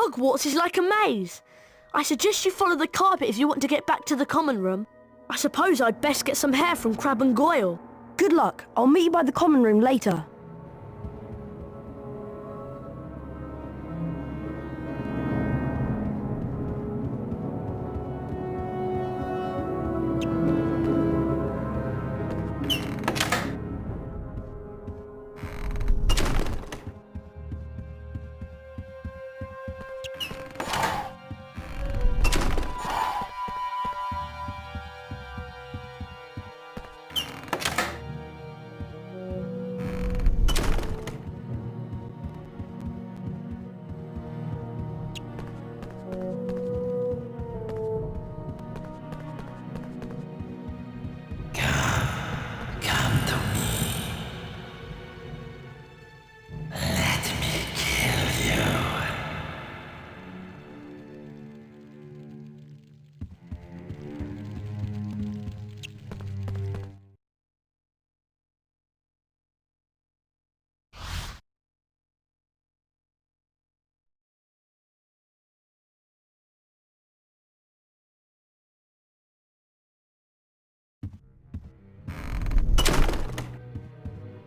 Hogwarts is like a maze. I suggest you follow the carpet if you want to get back to the common room. I suppose I'd best get some hair from Crab and Goyle. Good luck. I'll meet you by the common room later.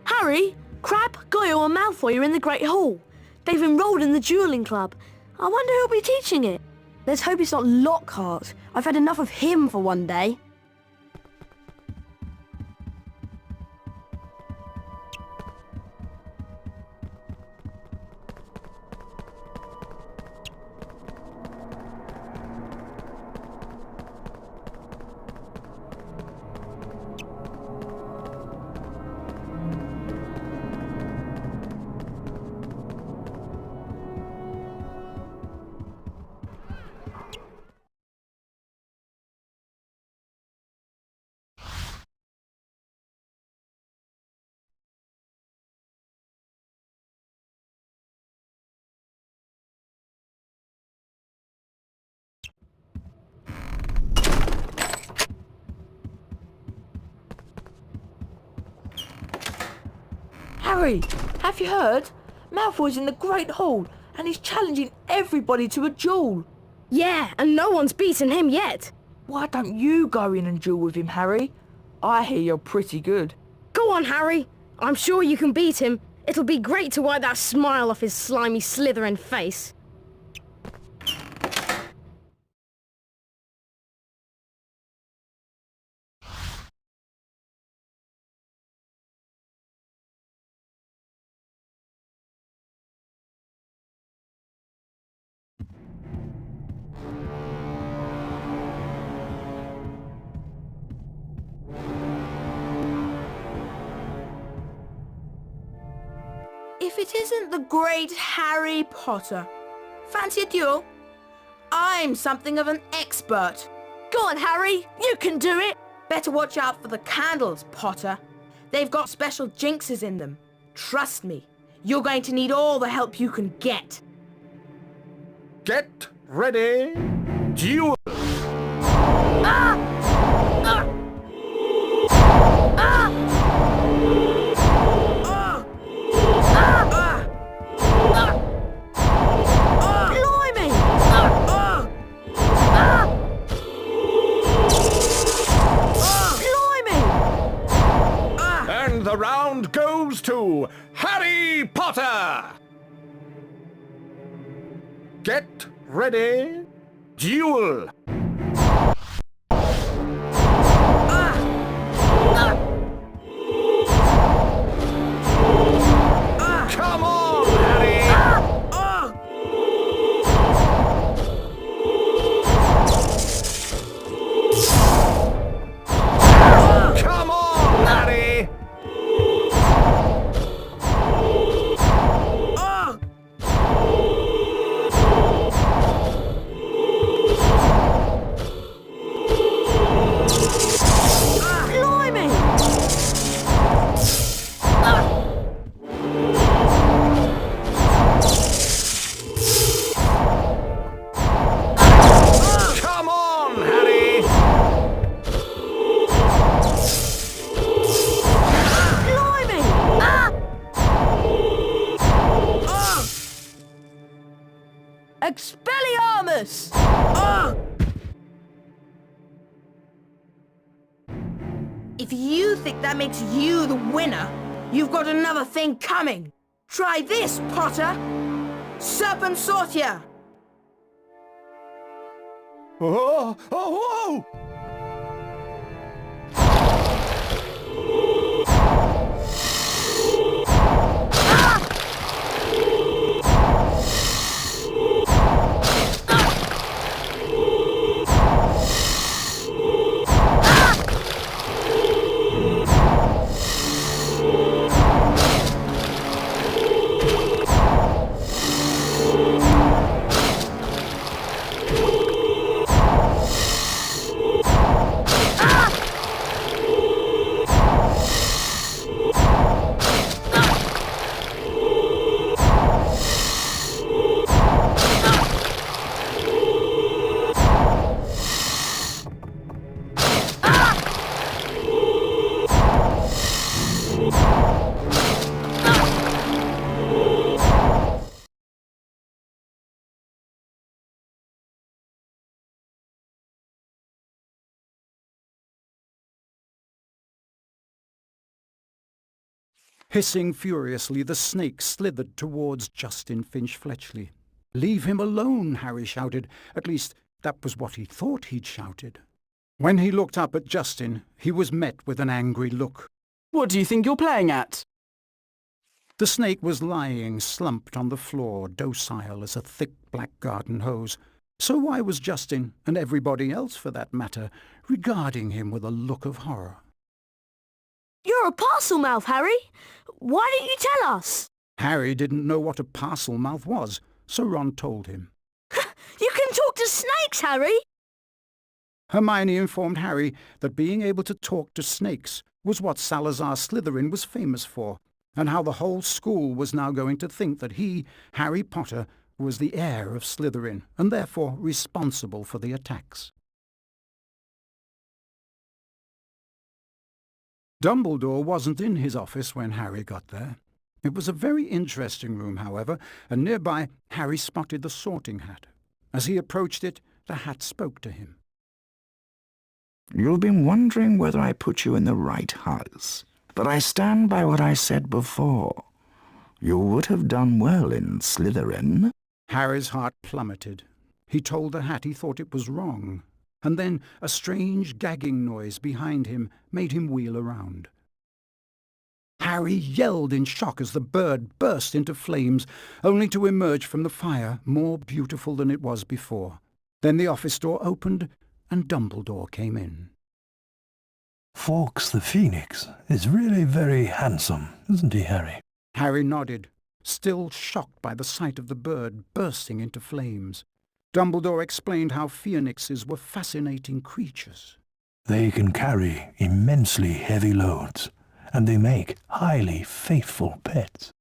Harry, Crab, Goyle and Malfoy are in the Great Hall. They've enrolled in the duelling club. I wonder who'll be teaching it. Let's hope it's not Lockhart. I've had enough of him for one day. Harry, have you heard? Malfoy's in the Great Hall and he's challenging everybody to a duel. Yeah, and no one's beaten him yet. Why don't you go in and duel with him, Harry? I hear you're pretty good. Go on, Harry. I'm sure you can beat him. It'll be great to wipe that smile off his slimy Slytherin face. If it isn't the great Harry Potter. Fancy a duel? I'm something of an expert. Go on, Harry. You can do it. Better watch out for the candles, Potter. They've got special jinxes in them. Trust me, you're going to need all the help you can get. Get ready, duel! Ah! Ah! Ah! Blimey! Blimey! And the round goes to Harry Potter! Get ready, duel! Come on, Harry! Come on, Harry! If you think that makes you the winner, you've got another thing coming. Try this, Potter. Serpent Sortia. Oh, oh, whoa! Hissing furiously, the snake slithered towards Justin Finch-Fletchley. "Leave him alone," Harry shouted. At least, that was what he thought he'd shouted. When he looked up at Justin, he was met with an angry look. What do you think you're playing at? The snake was lying slumped on the floor, docile as a thick black garden hose. So why was Justin, and everybody else for that matter, regarding him with a look of horror? You're a parcel mouth, Harry. Why didn't you tell us? Harry didn't know what a parcel mouth was, so Ron told him. You can talk to snakes, Harry. Hermione informed Harry that being able to talk to snakes was what Salazar Slytherin was famous for, and how the whole school was now going to think that he, Harry Potter, was the heir of Slytherin, and therefore responsible for the attacks. Dumbledore wasn't in his office when Harry got there. It was a very interesting room, however, and nearby Harry spotted the sorting hat. As he approached it, the hat spoke to him. "You've been wondering whether I put you in the right house, but I stand by what I said before. You would have done well in Slytherin." Harry's heart plummeted. He told the hat he thought it was wrong, and then a strange gagging noise behind him made him wheel around. Harry yelled in shock as the bird burst into flames, only to emerge from the fire more beautiful than it was before. Then the office door opened, and Dumbledore came in. Fawkes the Phoenix is really very handsome, isn't he, Harry? Harry nodded, still shocked by the sight of the bird bursting into flames. Dumbledore explained how phoenixes were fascinating creatures. They can carry immensely heavy loads, and they make highly faithful pets.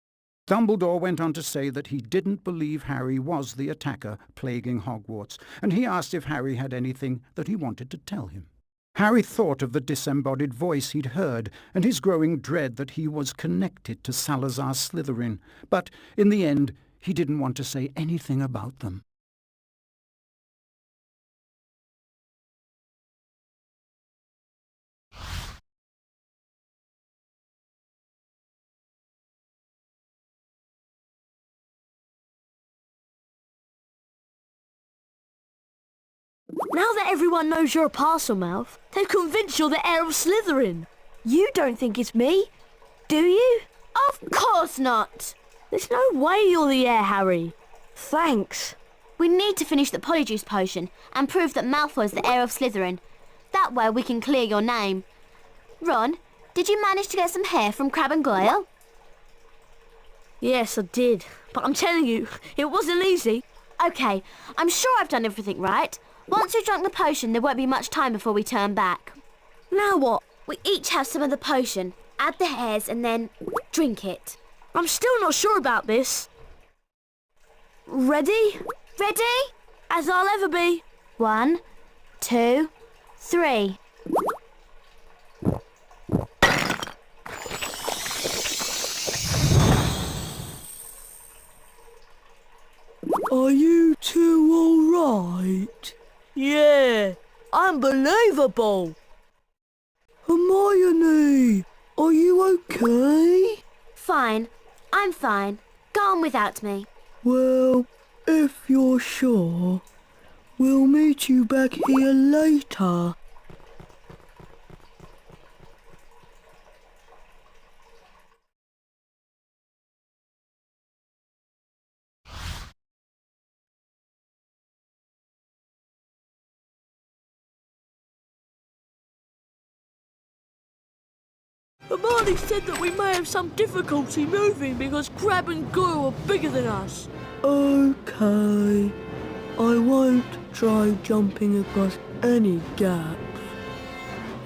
Dumbledore went on to say that he didn't believe Harry was the attacker plaguing Hogwarts, and he asked if Harry had anything that he wanted to tell him. Harry thought of the disembodied voice he'd heard and his growing dread that he was connected to Salazar Slytherin, but in the end he didn't want to say anything about them. Now that everyone knows you're a parcel mouth, they've convinced you're the heir of Slytherin. You don't think it's me, do you? Of course not. There's no way you're the heir, Harry. Thanks. We need to finish the Polyjuice potion and prove that Malfoy's the heir of Slytherin. That way we can clear your name. Ron, did you manage to get some hair from Crabbe and Goyle? Yes, I did. But I'm telling you, it wasn't easy. OK, I'm sure I've done everything right. Once you've drunk the potion, there won't be much time before we turn back. Now what? We each have some of the potion, add the hairs and then drink it. I'm still not sure about this. Ready? Ready? As I'll ever be. 1, 2, 3. Are you two all right? Yeah, unbelievable. Hermione. me. Are you okay? Fine. I'm fine. Go on without me. Well, if you're sure, we'll meet you back here later. Hermione said that we may have some difficulty moving because Crab and Goyle are bigger than us. Okay. I won't try jumping across any gaps.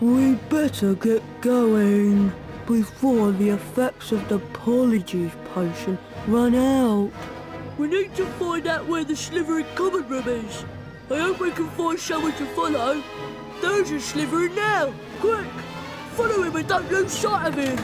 We'd better get going before the effects of the Polyjuice potion run out. We need to find out where the Slytherin common room is. I hope we can find someone to follow. There's a Slytherin now. Quick! Follow him and don't lose sight of him!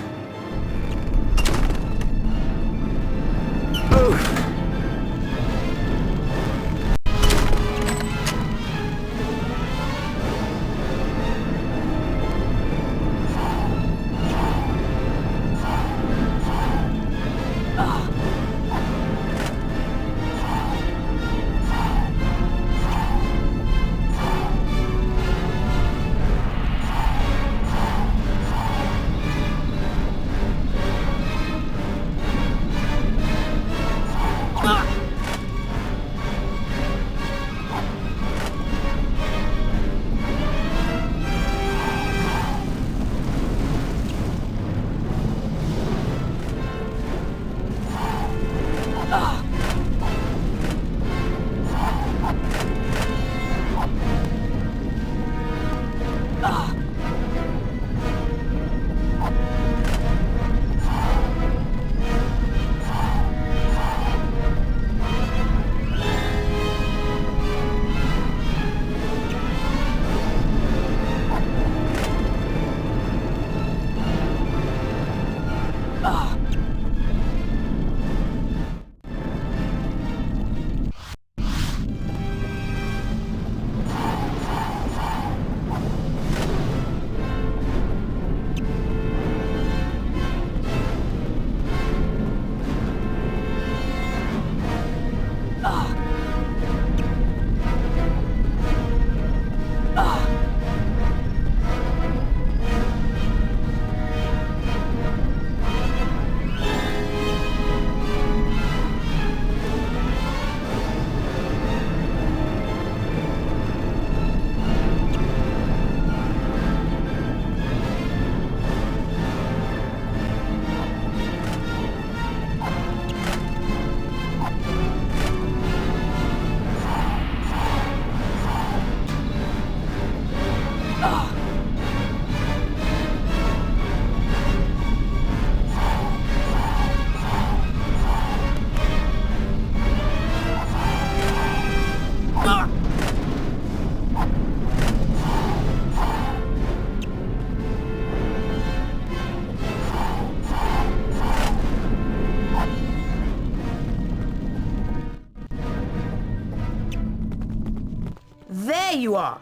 There you are!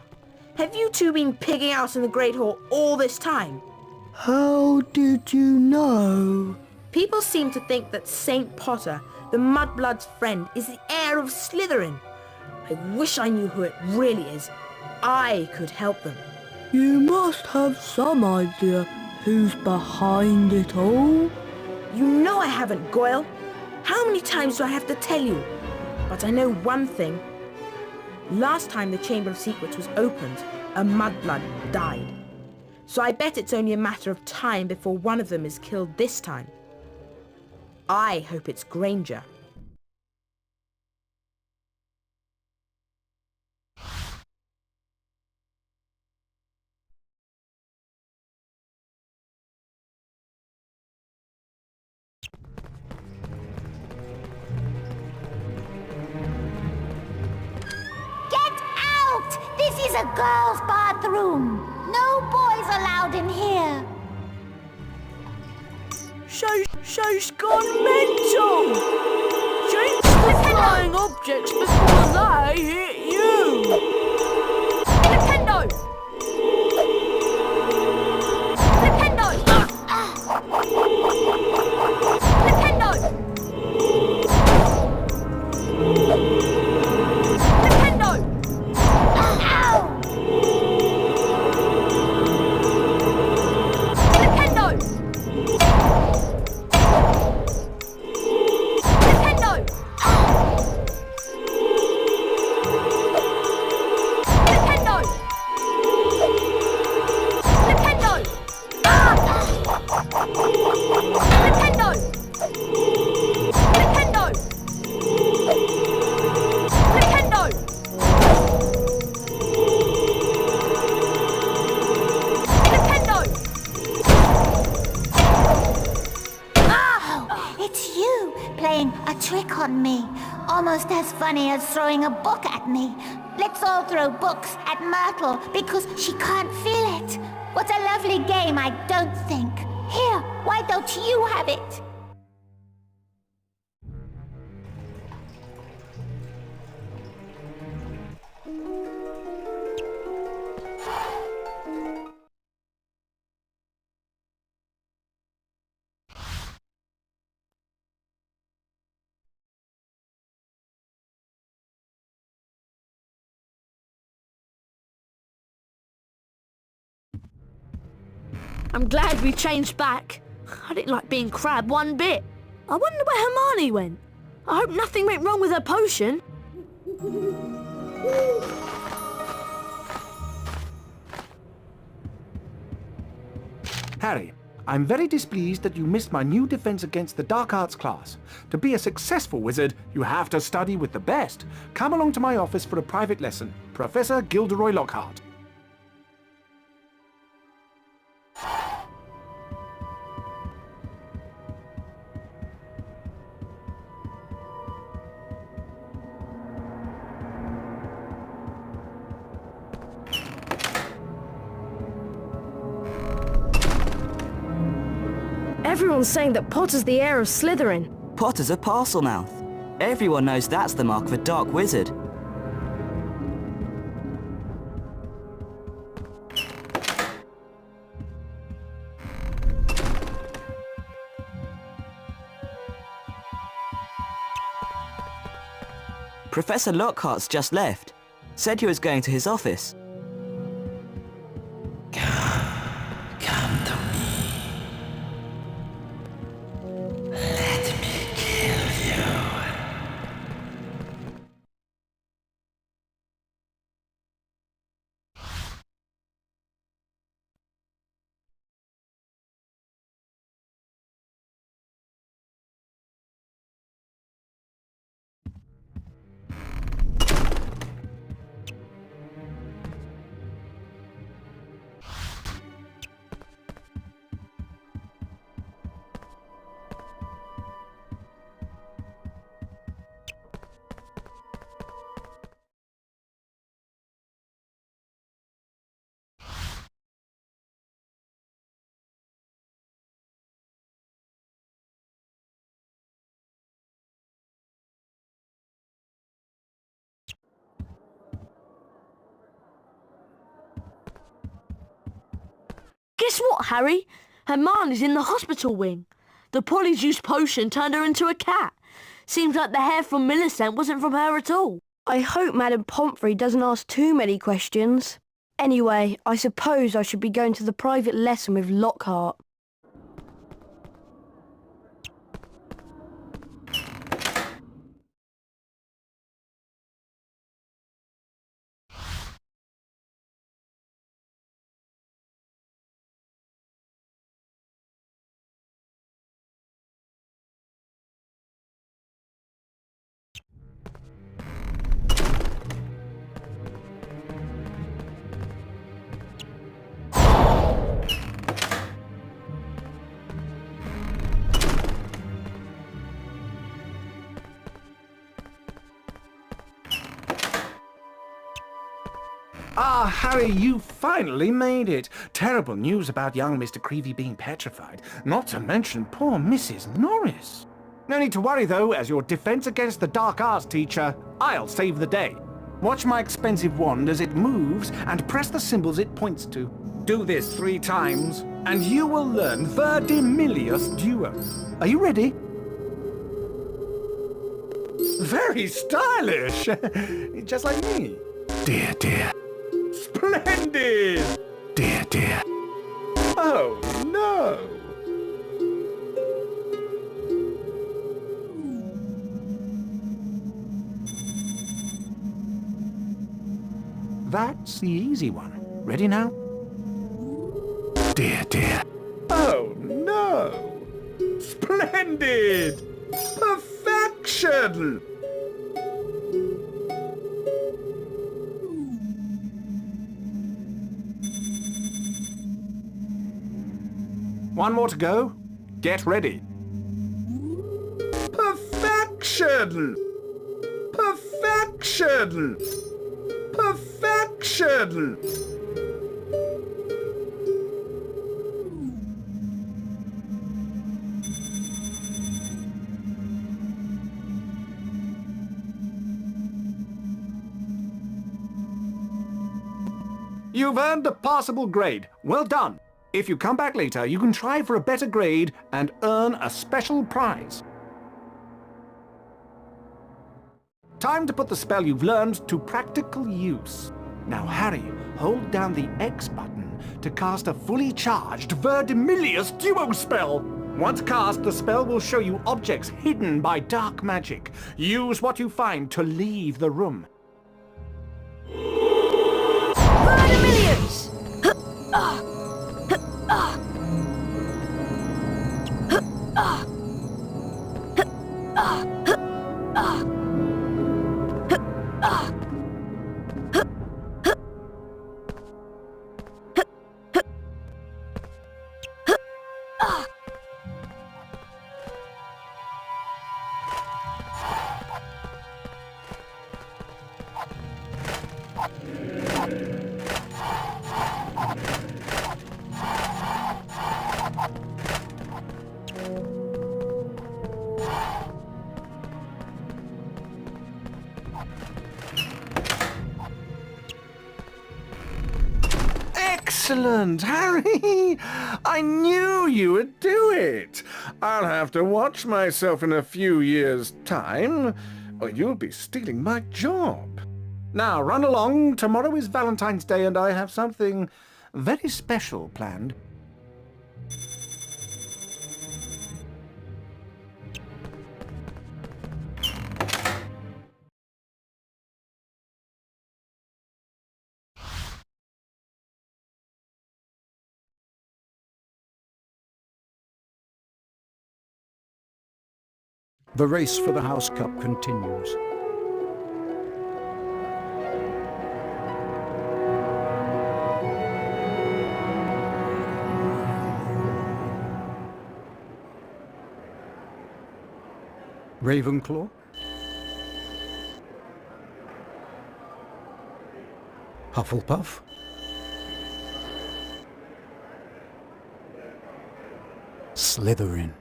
Have you two been pigging out in the Great Hall all this time? How did you know? People seem to think that Saint Potter, the Mudblood's friend, is the heir of Slytherin. I wish I knew who it really is. I could help them. You must have some idea who's behind it all. You know I haven't, Goyle. How many times do I have to tell you? But I know one thing. Last time the Chamber of Secrets was opened, a Mudblood died. So I bet it's only a matter of time before one of them is killed this time. I hope it's Granger. This is a girl's bathroom. No boys allowed in here. She's gone mental! Jinx the flying objects before they hit you! Nintendo! Nintendo! on me. Almost as funny as throwing a book at me. Let's all throw books at Myrtle because she can't feel it. What a lovely game, I don't think. Here, why don't you have it? I'm glad we changed back. I didn't like being Crab one bit. I wonder where Hermione went. I hope nothing went wrong with her potion. Harry, I'm very displeased that you missed my new defense against the dark arts class. To be a successful wizard, you have to study with the best. Come along to my office for a private lesson. Professor Gilderoy Lockhart. Everyone's saying that Potter's the heir of Slytherin. Potter's a Parselmouth. Everyone knows that's the mark of a dark wizard. Professor Lockhart's just left. Said he was going to his office. Come to me. Let me kill you. Guess what, Harry? Hermione's in the hospital wing. The polyjuice potion turned her into a cat. Seems like the hair from Millicent wasn't from her at all. I hope Madame Pomfrey doesn't ask too many questions. Anyway, I suppose I should be going to the private lesson with Lockhart. Ah, Harry, you finally made it. Terrible news about young Mr. Creevy being petrified, not to mention poor Mrs. Norris. No need to worry, though, as your defense against the dark arts teacher, I'll save the day. Watch my expensive wand as it moves and press the symbols it points to. Do this 3 times, and you will learn Verdimilius Duo. Are you ready? Very stylish! Just like me. Dear, dear. Splendid! Dear, dear. Oh, no! That's the easy one. Ready now? Dear, dear. Oh, no! Splendid! Perfection! One more to go. Get ready. Perfection! Perfection! Perfection! Perfection! You've earned a passable grade. Well done. If you come back later, you can try for a better grade and earn a special prize. Time to put the spell you've learned to practical use. Now, Harry, hold down the X button to cast a fully charged Verdimillious duo spell. Once cast, the spell will show you objects hidden by dark magic. Use what you find to leave the room. Verdimillious! Excellent, Harry! I knew you would do it! I'll have to watch myself in a few years' time, or you'll be stealing my job. Now, run along. Tomorrow is Valentine's Day, and I have something very special planned. The race for the House Cup continues. Ravenclaw? Hufflepuff? Slytherin?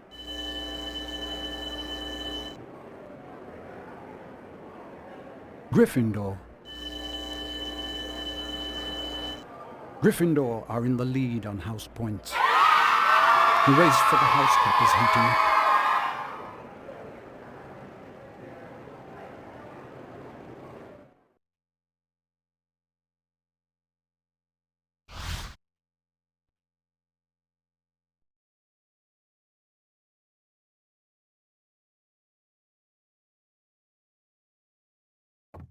Gryffindor. Gryffindor are in the lead on house points. The race for the House Cup is heating up.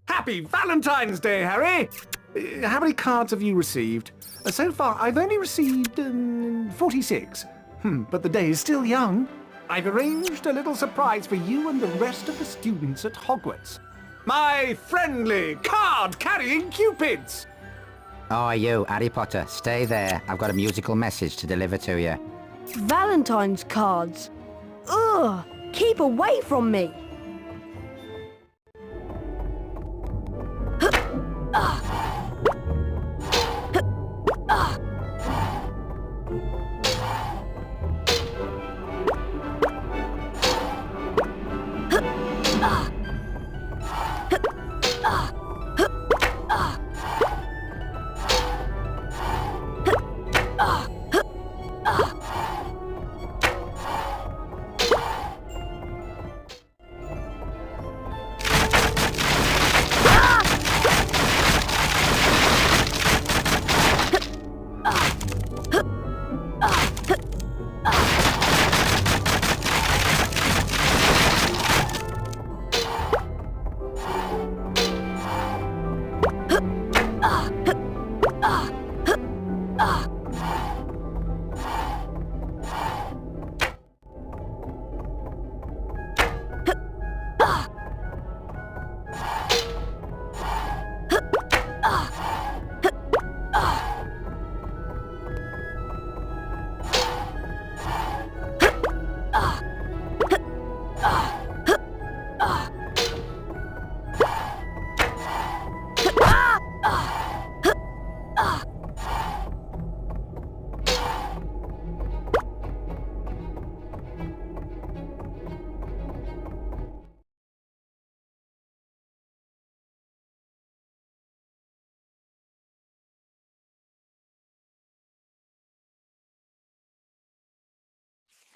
Happy Valentine's Day, Harry! How many cards have you received? So far, I've only received 46. But the day is still young. I've arranged a little surprise for you and the rest of the students at Hogwarts. My friendly card-carrying cupids! Oh, you, Harry Potter, stay there. I've got a musical message to deliver to you. Valentine's cards. Ugh! Keep away from me!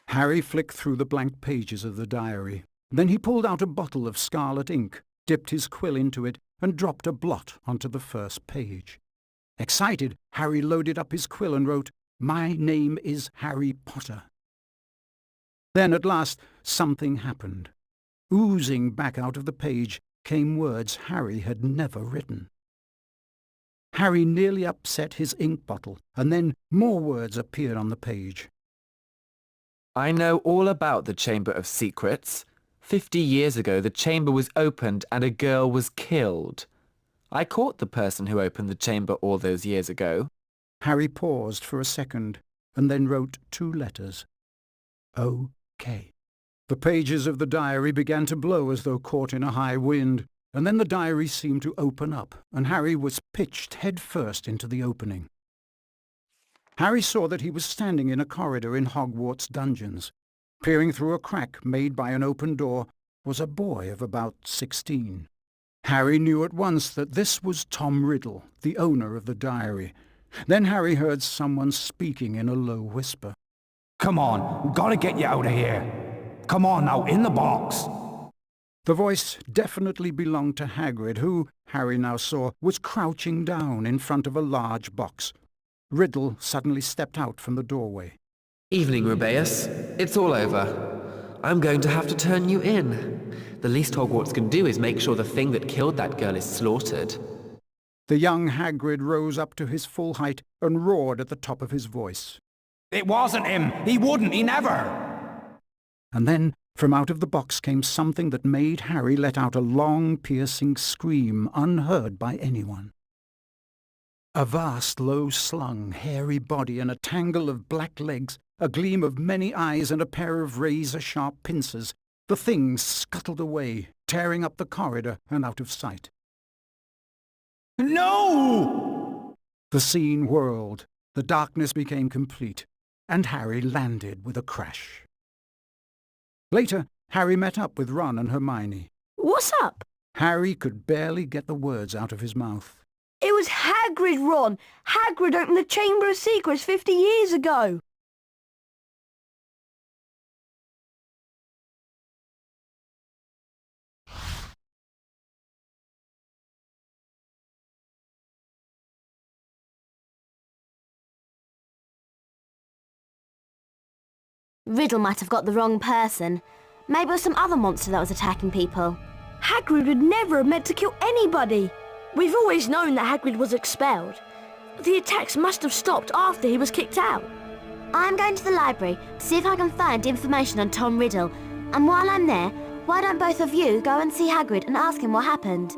Harry flicked through the blank pages of the diary. Then he pulled out a bottle of scarlet ink, dipped his quill into it, and dropped a blot onto the first page. Excited, Harry loaded up his quill and wrote, "My name is Harry Potter." Then at last something happened. Oozing back out of the page came words Harry had never written. Harry nearly upset his ink bottle, and then more words appeared on the page. I know all about the Chamber of Secrets. 50 years ago, the chamber was opened and a girl was killed. I caught the person who opened the chamber all those years ago. Harry paused for a second, and then wrote 2 letters. O.K. The pages of the diary began to blow as though caught in a high wind, and then the diary seemed to open up, and Harry was pitched head first into the opening. Harry saw that he was standing in a corridor in Hogwarts dungeons. Peering through a crack made by an open door was a boy of about 16. Harry knew at once that this was Tom Riddle, the owner of the diary. Then Harry heard someone speaking in a low whisper. Come on, gotta get you out of here. Come on now, in the box. The voice definitely belonged to Hagrid, who, Harry now saw, was crouching down in front of a large box. Riddle suddenly stepped out from the doorway. Evening, Rubeus. It's all over. I'm going to have to turn you in. The least Hogwarts can do is make sure the thing that killed that girl is slaughtered. The young Hagrid rose up to his full height and roared at the top of his voice. It wasn't him. He wouldn't. He never. And then, from out of the box came something that made Harry let out a long, piercing scream unheard by anyone. A vast, low-slung, hairy body and a tangle of black legs, a gleam of many eyes and a pair of razor-sharp pincers. The thing scuttled away, tearing up the corridor and out of sight. No! The scene whirled, the darkness became complete, and Harry landed with a crash. Later, Harry met up with Ron and Hermione. What's up? Harry could barely get the words out of his mouth. It was Hagrid, Ron! Hagrid opened the Chamber of Secrets 50 years ago! Riddle might have got the wrong person. Maybe it was some other monster that was attacking people. Hagrid would never have meant to kill anybody! We've always known that Hagrid was expelled. The attacks must have stopped after he was kicked out. I'm going to the library to see if I can find information on Tom Riddle. And while I'm there, why don't both of you go and see Hagrid and ask him what happened?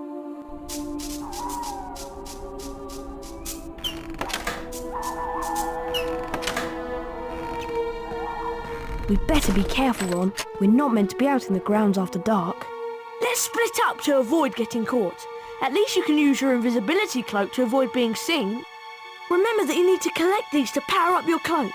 We'd better be careful, Ron. We're not meant to be out in the grounds after dark. Let's split up to avoid getting caught. At least you can use your invisibility cloak to avoid being seen. Remember that you need to collect these to power up your cloak.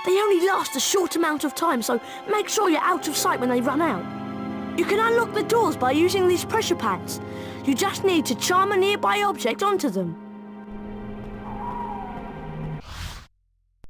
They only last a short amount of time, so make sure you're out of sight when they run out. You can unlock the doors by using these pressure pads. You just need to charm a nearby object onto them.